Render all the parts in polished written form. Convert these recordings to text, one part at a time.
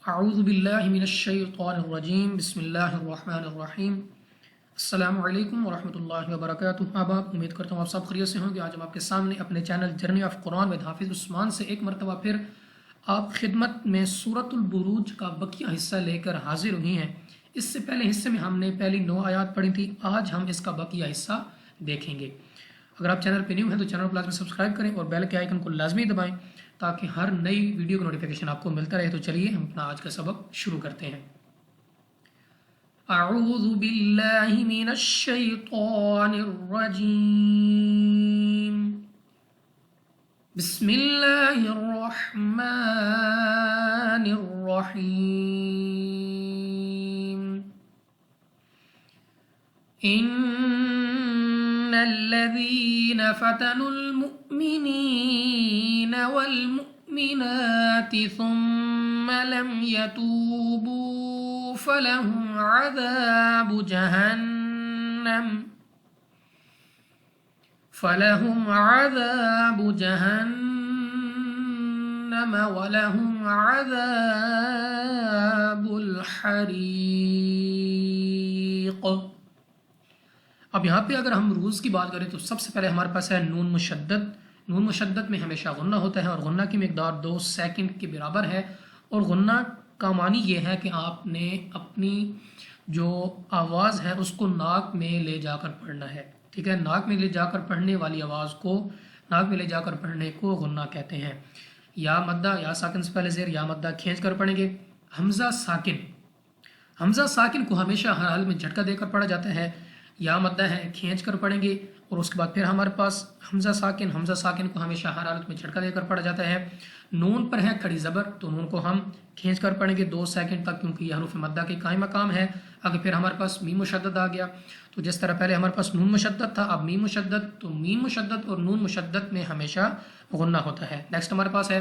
اعوذ باللہ من الشیطان الرجیم بسم اللہ الرحمن الرحیم السلام علیکم ورحمۃ اللہ وبرکاتہ۔ احباب، امید کرتا ہوں آپ سب خیریت سے ہوں گے۔ آج ہم آپ کے سامنے اپنے channel journey of Quran with حافظ عثمان سے ایک مرتبہ پھر آپ خدمت میں سورۃ البروج کا بقیہ حصہ لے کر حاضر ہوئی ہیں۔ اس سے پہلے حصے میں ہم نے پہلی 9 آیات پڑھی تھی، آج ہم اس کا بقیہ حصہ دیکھیں گے۔ اگر آپ چینل پہ نیو ہیں تو چینل کو لازمی سبسکرائب کریں اور بیل کے آئیکن کو لازمی دبائیں تاکہ ہر نئی ویڈیو کا نوٹیفیکیشن آپ کو ملتا رہے۔ تو چلیے ہم اپنا آج کا سبق شروع کرتے ہیں۔ اعوذ باللہ من الشیطان الرجیم، بسم اللہ الرحمن الرحیم۔ ان الذین فتنوا المؤمنین والمؤمنات ثم لم يتوبوا فلهم عذاب جہنم ولهم عذاب الحریق۔ اب یہاں پہ اگر ہم روز کی بات کریں تو سب سے پہلے ہمارے پاس ہے نون مشدد۔ نون مشدد میں ہمیشہ غنہ ہوتا ہے اور غنہ کی مقدار 2 سیکنڈ کے برابر ہے، اور غنہ کا معنی یہ ہے کہ آپ نے اپنی جو آواز ہے اس کو ناک میں لے جا کر پڑھنا ہے، ٹھیک ہے۔ ناک میں لے جا کر پڑھنے والی آواز کو، ناک میں لے جا کر پڑھنے کو غنہ کہتے ہیں۔ یا مدہ، یا ساکن سے پہلے زیر، یا مدہ کھینچ کر پڑھیں گے۔ حمزہ ساکن، حمزہ ساکن کو ہمیشہ ہر حال میں جھٹکا دے کر پڑھا جاتا ہے۔ یا مدہ ہے، کھینچ کر پڑھیں گے، اور اس کے بعد پھر ہمارے پاس حمزہ ساکن کو ہمیشہ ہر حالت میں جھٹکا دے کر پڑھا جاتا ہے۔ نون پر ہے کھڑی زبر، تو نون کو ہم کھینچ کر پڑھیں گے 2 سیکنڈ تک، کیونکہ یہ حروف مدہ کے قائم مقام ہے۔ اگر پھر ہمارے پاس میم مشدد آ گیا، تو جس طرح پہلے ہمارے پاس نون مشدد تھا، اب میم مشدد، تو میم مشدد اور نون مشدد میں ہمیشہ غنہ ہوتا ہے۔ نیکسٹ ہمارے پاس ہے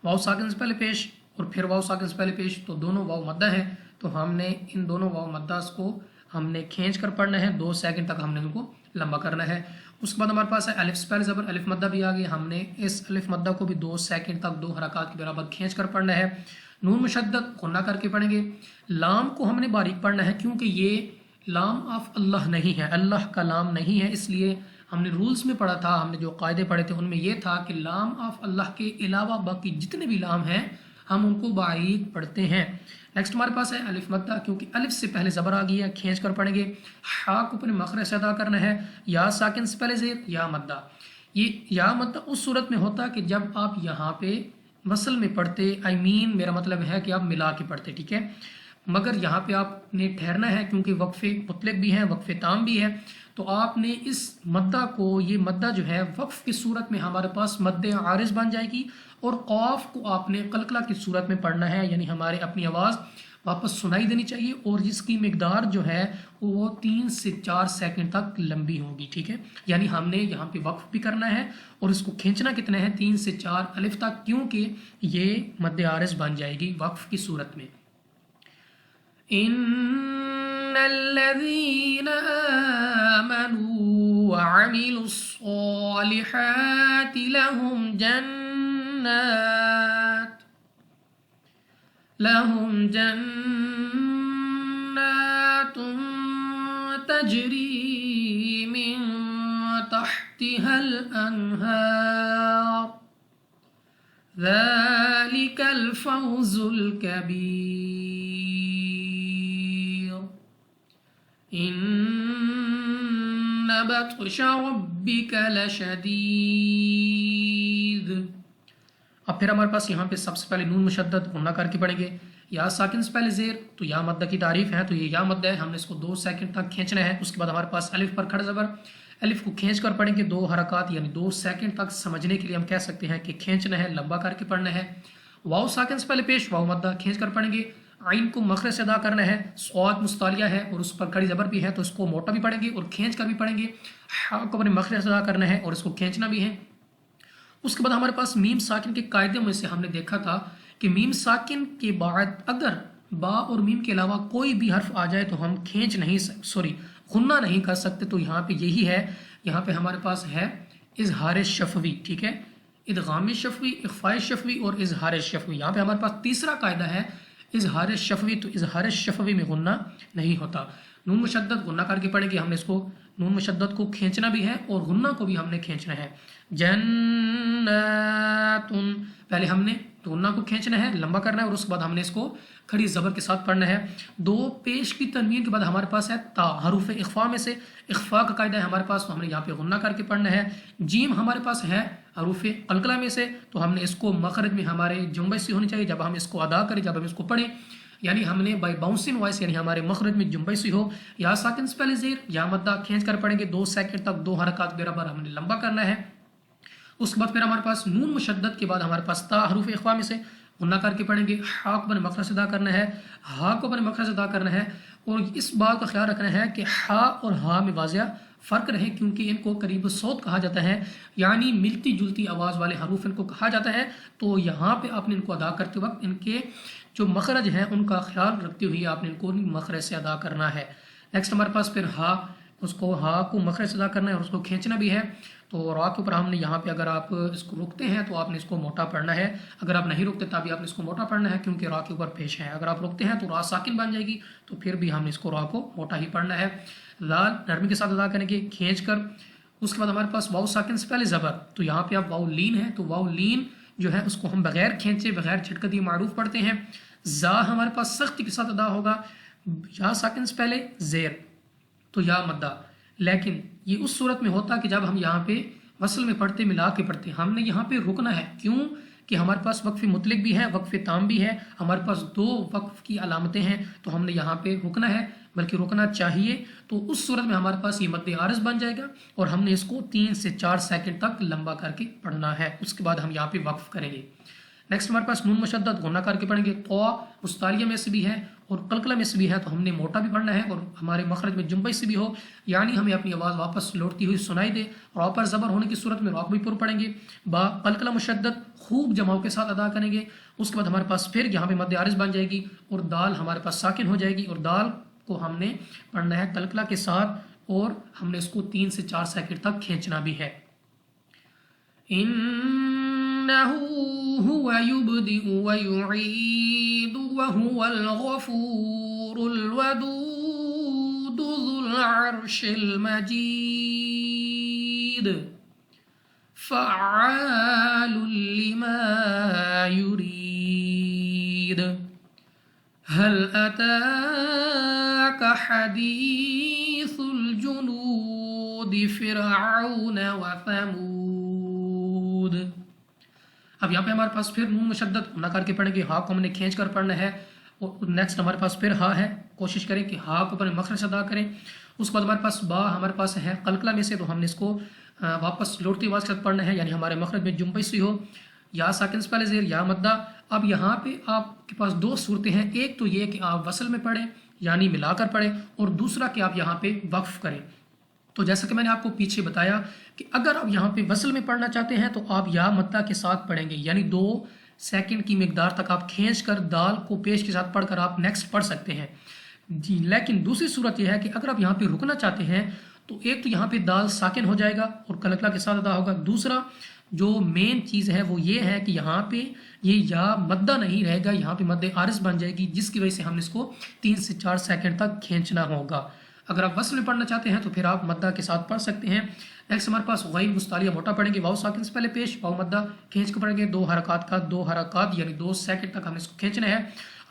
واو ساکن سے پہلے پیش اور پھر واو ساکن سے پہلے پیش، تو دونوں واو مدہ ہیں، تو ہم نے ان دونوں واو مدہ کو ہم نے کھینچ کر پڑھنا ہے، 2 سیکنڈ تک ہم نے ان کو لمبا کرنا ہے۔ اس کے بعد ہمارے پاس ہے الف سے پہلے زبر، الف مدہ بھی آ گئی، ہم نے اس الف مدہ کو بھی 2 سیکنڈ تک 2 حرکات کے برابر کھینچ کر پڑھنا ہے۔ نون مشدد غنہ کر کے پڑھیں گے۔ لام کو ہم نے باریک پڑھنا ہے، کیونکہ یہ لام آف اللہ نہیں ہے، اللہ کا لام نہیں ہے، اس لیے ہم نے رولز میں پڑھا تھا، ہم نے جو قاعدے پڑھے تھے ان میں یہ تھا کہ لام آف اللہ کے علاوہ باقی جتنے بھی لام ہیں ہم ان کو باریک پڑھتے ہیں۔ نیکسٹ ہمارے پاس ہے الف مدہ، کیونکہ الف سے پہلے زبر آ گئی ہے، کھینچ کر پڑھیں گے۔ ہا کو اپنے مخرج سے ادا کرنا ہے۔ یا ساکن سے پہلے زیر، یا مدہ۔ یہ یا مدہ اس صورت میں ہوتا کہ جب آپ یہاں پہ وصل میں پڑھتے، میرا مطلب ہے کہ آپ ملا کے پڑھتے، ٹھیک ہے، مگر یہاں پہ آپ نے ٹھہرنا ہے کیونکہ وقفے مطلق بھی ہیں، وقفے تام بھی ہے، تو آپ نے اس مدہ کو، یہ مدہ جو ہے وقف کی صورت میں ہمارے پاس مد عارض بن جائے گی، اور قاف کو آپ نے قلقلہ کی صورت میں پڑھنا ہے، یعنی ہمارے اپنی آواز واپس سنائی دینی چاہیے، اور جس کی مقدار جو ہے وہ 3 سے 4 سیکنڈ تک لمبی ہوگی، ٹھیک ہے۔ یعنی ہم نے یہاں پہ وقف بھی کرنا ہے اور اس کو کھینچنا کتنا ہے، 3 سے 4 الف تک، کیونکہ یہ مد عارض بن جائے گی وقف کی صورت میں۔ ان الذين آمنوا وعملوا الصالحات لهم جنات تجري من تحتها الأنهار ذلك الفوز الكبير إن بطش ربك لشديد۔ اب پھر ہمارے پاس یہاں پہ سب سے پہلے نون مشدد غنہ کر کے پڑھیں گے۔ یا ساکن سے پہلے زیر، تو یا مدہ کی تعریف ہے، تو یہ یا مدہ ہے، ہم نے اس کو 2 سیکنڈ تک کھینچنا ہے۔ اس کے بعد ہمارے پاس الف پر کھڑا زبر، الف کو کھینچ کر پڑھیں گے 2 حرکات، یعنی 2 سیکنڈ تک، سمجھنے کے لیے ہم کہہ سکتے ہیں کہ کھینچنا ہے، لمبا کر کے پڑھنا ہے۔ واو ساکن سے پہلے پیش، واو مدہ کھینچ کر پڑھیں گے۔ عین کو مخرج سے ادا کرنا ہے، صاد مستعلیہ ہے اور اس پر کھڑی زبر بھی ہے، تو اس کو موٹا بھی پڑھیں گے اور کھینچ کر بھی پڑھیں گے۔ ہا کو اپنے مخرج سے ادا کرنا ہے اور اس کو کھینچنا بھی ہے۔ اس کے بعد ہمارے پاس میم ساکن کے قاعدے میں سے ہم نے دیکھا تھا کہ میم ساکن کے بعد اگر با اور میم کے علاوہ کوئی بھی حرف آ جائے تو ہم غنہ نہیں کر سکتے، تو یہاں پہ یہی ہے، یہاں پہ ہمارے پاس ہے اظہار شفوی، ٹھیک ہے، ادغام شفوی، اخفاء شفوی اور اظہار شفوی. یہاں پہ ہمارے پاس تیسرا قاعدہ ہے اظہار شفوی. تو اظہار شفوی میں غنہ نہیں ہوتا. نون مشدد غنہ کر کے پڑھیں گے. ہم نے اس کو نون مشدد کو کھینچنا بھی ہے اور غنہ کو بھی ہم نے کھینچنا ہے. جنات، پہلے ہم نے غنہ کو کھینچنا ہے، لمبا کرنا ہے، اور اس کے بعد ہم نے اس کو کھڑی زبر کے ساتھ پڑھنا ہے. دو پیش کی تنوین کے بعد ہمارے پاس ہے تا، حروف اخفاء میں سے اخفاء کا قاعدہ ہے ہمارے پاس، تو ہم نے یہاں پہ غنہ کر کے پڑھنا ہے. جیم ہمارے پاس ہے حروف قلقلہ میں سے، تو ہم نے اس کو مخرج میں ہمارے جنبش سے ہونی چاہیے جب ہم اس کو ادا کریں، جب ہم اس کو پڑھیں. یعنی ہم نے بائی باؤنسنگ وائس یعنی ہمارے مخرج میں جنبش سے ہو. یا ساکن سے پہلے زیر یا مدہ کھینچ کر پڑھیں گے 2 سیکنڈ تک، 2 حرکات برابر ہم نے لمبا کرنا ہے. اس کے بعد پھر ہمارے پاس نون مشدد کے بعد ہمارے پاس تا، حروف اخفاء میں سے غنہ کر کے پڑھیں گے. ہا کو اپنے مخرج سے ادا کرنا ہے، ہا کو اپنے مخرج سے ادا کرنا ہے. اور اس بات کا خیال رکھنا ہے کہ ہا اور ہا میں واضح فرق رہے، کیونکہ ان کو قریب صوت کہا جاتا ہے، یعنی ملتی جلتی آواز والے حروف ان کو کہا جاتا ہے. تو یہاں پہ آپ نے ان کو ادا کرتے وقت ان کے جو مخرج ہیں ان کا خیال رکھتے ہوئے آپ نے ان کو مخرج سے ادا کرنا ہے. نیکسٹ ہمارے پاس پھر ہا، اس کو ہا کو مخرج سے ادا کرنا ہے اور اس کو کھینچنا بھی ہے. تو را کے اوپر ہم نے یہاں پہ اگر آپ اس کو رکتے ہیں تو آپ نے اس کو موٹا پڑھنا ہے، اگر آپ نہیں رکتے تب بھی آپ نے اس کو موٹا پڑھنا ہے کیونکہ را کے اوپر پیش ہے. اگر آپ رکتے ہیں تو را ساکن بن جائے گی، تو پھر بھی ہم نے اس کو را کو موٹا ہی پڑھنا ہے. لال نرمی کے ساتھ ادا کریں گے کھینچ کر. اس کے بعد ہمارے پاس واؤ ساکن سے پہلے زبر، تو یہاں پہ آپ واؤ لین ہے تو واؤ لین جو ہے اس کو ہم بغیر کھینچے بغیر جھٹکا دیے معروف پڑھتے ہیں. زا ہمارے پاس سختی کے ساتھ ادا ہوگا، یا ساکن سے پہلے زیر تو یا مدہ. لیکن یہ اس صورت میں ہوتا کہ جب ہم یہاں پہ وصل میں پڑھتے ملا کے پڑھتے، ہم نے یہاں پہ رکنا ہے. کیوں کہ ہمارے پاس وقف مطلق بھی ہے، وقف تام بھی ہے، ہمارے پاس 2 وقف کی علامتیں ہیں، تو ہم نے یہاں پہ رکنا ہے، بلکہ رکنا چاہیے. تو اس صورت میں ہمارے پاس یہ مد عارض بن جائے گا اور ہم نے اس کو 3 سے 4 سیکنڈ تک لمبا کر کے پڑھنا ہے. اس کے بعد ہم یہاں پہ وقف کریں گے. نیکسٹ ہمارے پاس نون مشدد غنہ کر کے پڑھیں گے. تو مستعلیہ میں سے بھی ہے اور قلقلہ میں سے بھی ہے، تو ہم نے موٹا بھی پڑھنا ہے اور ہمارے مخرج میں جنبش سے بھی ہو، یعنی ہمیں اپنی آواز واپس لوٹتی ہوئی سنائی دے. را پر زبر ہونے کی صورت میں را بھی پر پڑھیں گے. با قلقلہ مشدد خوب جماؤ کے ساتھ ادا کریں گے. اس کے بعد ہمارے پاس پھر یہاں پہ مد عارض بن جائے گی اور دال ہمارے پاس ساکن ہو جائے گی، اور دال کو ہم نے پڑھنا ہے قلقلہ کے ساتھ اور ہم نے اس کو 3 سے 4 سیکنڈ تک کھینچنا بھی ہے. إنه هو يبدئ ويعيد وهو الغفور الودود ذو العرش المجيد فعال لما يريد هل أتاك حديث الجنود فرعون وثمود. اب یہاں پہ ہمارے پاس پھر نون مشدد غنہ کر کے پڑھیں گے. ہا کو ہم نے کھینچ کر پڑھنا ہے. اور نیکسٹ ہمارے پاس پھر ہا ہے، کوشش کریں کہ ہا کو اپنے مخرج سے ادا کریں. اس کے بعد ہمارے پاس با ہمارے پاس ہے قلقلہ میں سے، تو ہم نے اس کو واپس لوٹتی آواز کے ساتھ پڑھنا ہے، یعنی ہمارے مخرج میں جنبش سے ہو. یا ساکن سے پہلے زیر یا مدہ. اب یہاں پہ آپ کے پاس 2 صورتیں ہیں. ایک تو یہ کہ آپ وصل میں پڑھیں یعنی ملا کر پڑھیں، اور دوسرا کہ آپ یہاں پہ وقف کریں. تو جیسا کہ میں نے آپ کو پیچھے بتایا کہ اگر آپ یہاں پہ وصل میں پڑھنا چاہتے ہیں تو آپ یا مدہ کے ساتھ پڑھیں گے، یعنی 2 سیکنڈ کی مقدار تک آپ کھینچ کر دال کو پیش کے ساتھ پڑھ کر آپ نیکسٹ پڑھ سکتے ہیں جی. لیکن دوسری صورت یہ ہے کہ اگر آپ یہاں پہ رکنا چاہتے ہیں تو ایک تو یہاں پہ دال ساکن ہو جائے گا اور قلقلہ کے ساتھ ادا ہوگا. دوسرا جو مین چیز ہے وہ یہ ہے کہ یہاں پہ یہ یا مدہ نہیں رہے گا، یہاں پہ مد عارض بن جائے گی، جس کی وجہ سے ہم نے اس کو 3 سے 4 سیکنڈ تک کھینچنا ہوگا. اگر آپ وصل میں پڑھنا چاہتے ہیں تو پھر آپ مدہ کے ساتھ پڑھ سکتے ہیں. نیکسٹ ہمارے پاس غین مستعلیہ موٹا پڑھیں گے. واؤ ساکن سے پہلے پیش، واؤ مدہ کھینچ کے پڑھیں گے. 2 حرکات کا 2 حرکات یعنی 2 سیکنڈ تک ہم اس کو کھینچنا ہے.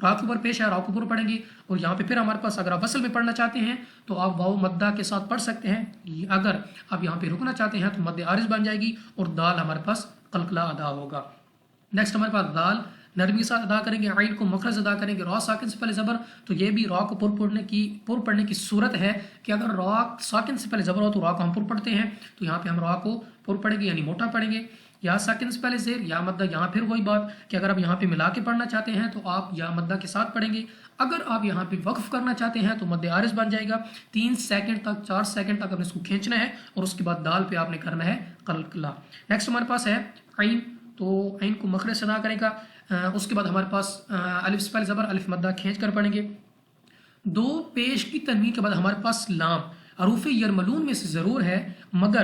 را کے اوپر پیش ہے، را کے اوپر پڑھیں گے. اور یہاں پہ پھر ہمارے پاس اگر آپ وصل میں پڑھنا چاہتے ہیں تو آپ واؤ مدہ کے ساتھ پڑھ سکتے ہیں. اگر آپ یہاں پہ رکنا چاہتے ہیں تو مد عارض بن جائے گی اور دال ہمارے پاس قلقلہ ادا ہوگا. نیکسٹ ہمارے پاس دال نرمی کے ساتھ ادا کریں گے. عین کو مخرج ادا کریں گے. را ساکن سے پہلے زبر، تو یہ بھی را کو پر پڑھنے کی صورت ہے کہ اگر را ساکن سے پہلے زبر ہو تو را کو ہم پر پڑھتے ہیں، تو یہاں پہ ہم را کو پر پڑھیں گے یعنی موٹا پڑھیں گے. یا ساکن سے پہلے زیر یا مدہ، یہاں پھر وہی بات کہ اگر آپ یہاں پہ ملا کے پڑھنا چاہتے ہیں تو آپ یا مدہ کے ساتھ پڑھیں گے. اگر آپ یہاں پہ وقف کرنا چاہتے ہیں تو مد عارض بن جائے گا. 3 سیکنڈ تک 4 سیکنڈ تک آپ نے اس کو کھینچنا ہے اور اس کے بعد دال پہ آپ نے کرنا ہے قلقلہ. نیکسٹ ہمارے پاس ہے عین، تو عین کو مخرج سے ادا کرے گا. اس کے بعد ہمارے پاس الف سے پہلے زبر، الف مدہ کھینچ کر پڑھیں گے. 2 پیش کی تنوین کے بعد ہمارے پاس لام حروف یرملون میں سے ضرور ہے، مگر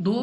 2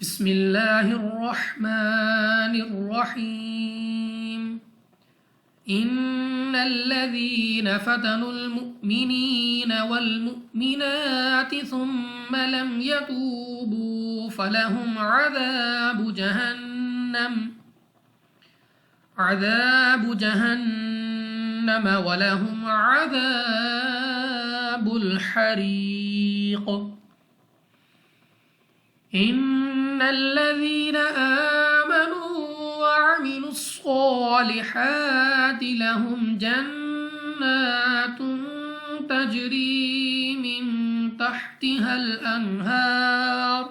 بسم اللہ الرحمن الرحیم ان الذين فتنوا المؤمنين والمؤمنات ثم لم يتوبوا فلهم عذاب جهنم ولهم عذاب الحريق ان الذين آمنوا وعملوا الصالحات لهم جنات تجري من تحتها الأنهار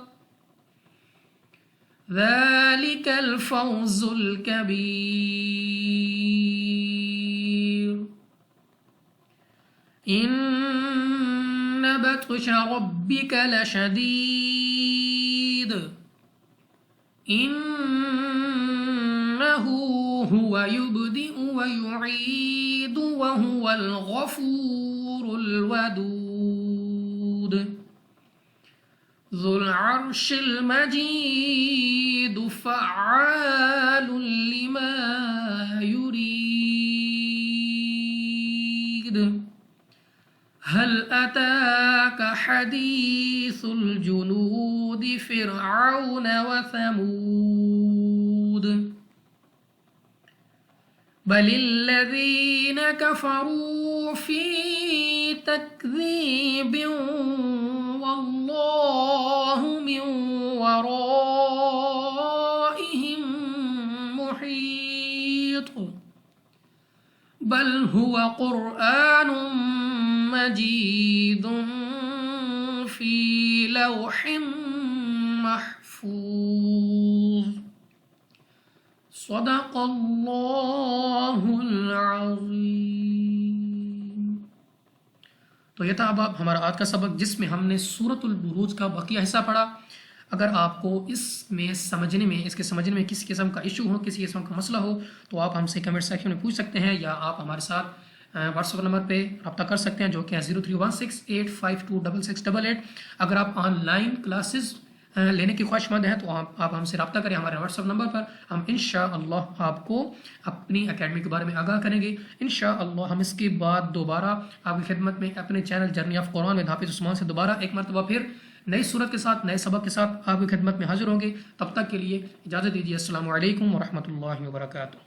ذلك الفوز الكبير إن بطش ربك لشديد إنه هو يبدئ ويعيد وهو الغفور الودود ذو العرش المجيد فعال لما يريد هل أتاك حديث الجنود فرعون وثمود بل الذين كفروا في تكذيب والله من ورائهم محيط بل هو قرآن مجيد في لوح محفوظ صدق اللہ العظیم۔ تو یہ تھا اب ہمارا آج کا سبق، جس میں ہم نے سورۃ البروج کا بقیہ حصہ پڑھا۔ اگر آپ کو اس کے سمجھنے میں کسی قسم کا ایشو ہو، کسی قسم کا مسئلہ ہو، تو آپ ہم سے کمنٹ سیکشن میں پوچھ سکتے ہیں، یا آپ ہمارے ساتھ واٹس ایپ نمبر پہ رابطہ کر سکتے ہیں جو کہ 0316852688۔ اگر آپ آن لائن کلاسز لینے کی خواہش مند ہیں تو آپ ہم سے رابطہ کریں ہمارے واٹس ایپ نمبر پر۔ ہم انشاءاللہ آپ کو اپنی اکیڈمی کے بارے میں آگاہ کریں گے۔ انشاءاللہ ہم اس کے بعد دوبارہ آپ کی خدمت میں اپنے چینل جرنی آف قرآن میں حافظ عثمان سے دوبارہ ایک مرتبہ پھر نئی صورت کے ساتھ، نئے سبق کے ساتھ آپ کی خدمت میں حاضر ہوں گے۔ تب تک کے لیے اجازت دیجیے۔ السلام علیکم ورحمۃ اللہ وبرکاتہ۔